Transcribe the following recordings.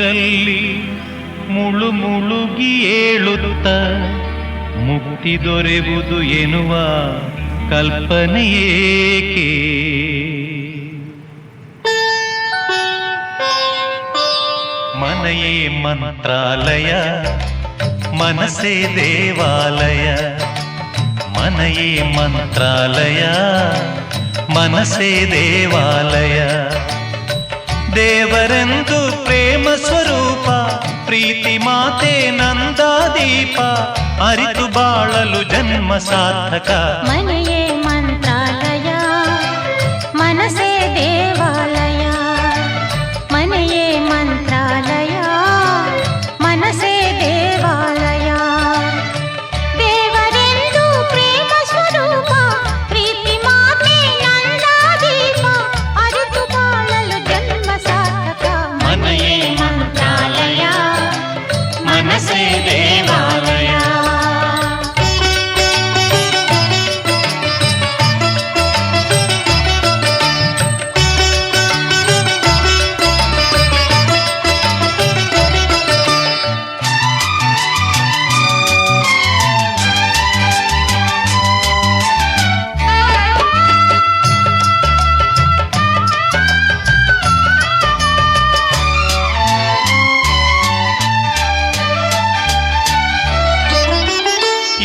ನೀರಲ್ಲಿ ಮುಳುಗಿ ಏಳುತ್ತ ಮುಕ್ತಿ ದೊರೆಯುವುದು ಎನ್ನುವ ಕಲ್ಪನೆಯೇಕೆ? ಮನೆಯೇ ಮಂತ್ರಾಲಯ, ಮನಸ್ಸೇ ದೇವಾಲಯ. ಮನೆಯೇ ಮಂತ್ರಾಲಯ, ಮನಸ್ಸೇ ದೇವಾಲಯ. ದೇವರೆಂದು ಪ್ರೇಮ ಸ್ವರೂಪ, ಪ್ರೀತಿ ಮಾತೆ ನಂದಾದೀಪ. ಅರಿತು ಬಾಳಲು ಜನ್ಮ ಸಾರ್ಥಕ. ಮನೆಯೇ ಮಂತ್ರಾಲಯ, ಮನಸ್ಸೇ ದೇವಾಲಯ. ಮನೆಯೇ ಮಂತ್ರಾಲಯ, ಮನಸ್ಸೇ ದೇವಾಲಯ. ದೇವರೆಂದು ಪ್ರೇಮ ಸ್ವರೂಪ, ಪ್ರೀತಿ ಮಾತೆ ನಂದಾದೀಪ. ಅರಿತು ಬಾಳಲು ಜನ್ಮ ಸಾರ್ಥಕ. ಮನೆಯೇ ಮಂತ್ರಾಲಯ, ಮನಸ್ಸೇ ದೇವಾಲಯ.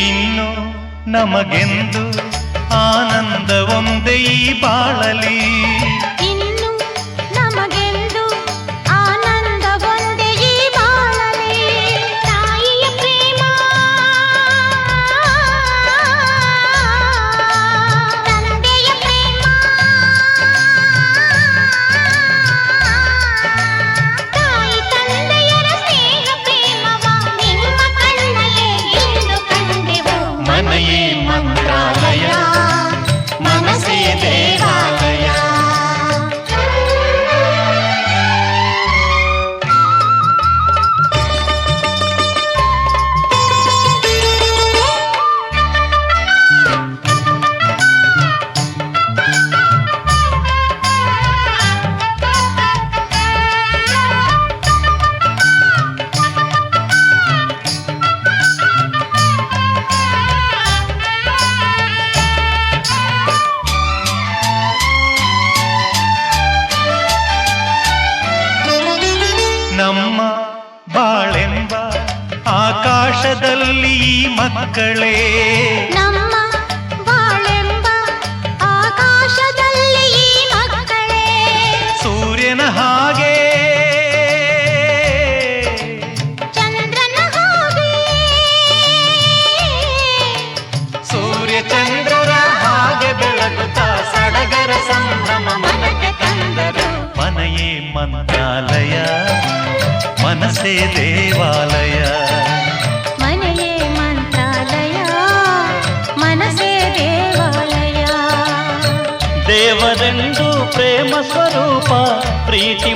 ಇನ್ನು ನಮಗೆಂದು ಆನಂದ ಒಂದೇ ಈ ಬಾಳಲಿ. ಇನ್ನು ನಮಗೆಂದು ಆನಂದ ಒಂದೇ ಈ ಬಾಳಲಿ. ತಾಯಿಯ ಪ್ರೇಮ, ತಂದೆಯ ಪ್ರೇಮ, ತಾಯಿ ತಂದೆಯರ ಸ್ನೇಹ ಪ್ರೇಮವ ನಿಮ್ಮ ಕಣ್ಣಲ್ಲೇ ಇಂದು ಕಂಡೆವು. ಮನೆಯೇ ಮಂತ್ರಾಲಯ, ಮನಸ್ಸೇ ದೇವಾಲಯ. ನಮ್ಮ ಬಾಳೆಂಬ ಆಕಾಶದಲ್ಲಿ ಈ ಮಕ್ಕಳೇ. ನಮ್ಮ ಬಾಳೆಂಬ ಆಕಾಶದಲ್ಲಿ ಈ ಮಕ್ಕಳೇ. ಸೂರ್ಯನ ಹಾಗೆ, ಚಂದ್ರನ ಹಾಗೆ, ಸೂರ್ಯ ಚಂದ್ರರ ಹಾಗೆ ಬೆಳಗುತ್ತಾ ಸಡಗರ ಸಂಭ್ರಮ ಮನಕ್ಕೆ ತಂದರು. ಮನೆಯೇ ಮಂತ್ರಾಲಯ, ಮನಸ್ಸೇ ದೇವಾಲಯ. ಮನೆಯೇ ಮಂತ್ರಾಲಯ, ಮನಸ್ಸೇ ದೇವಾಲಯ. ದೇವರೆಂದು ಪ್ರೇಮ ಸ್ವರೂಪ, ಪ್ರೀತಿ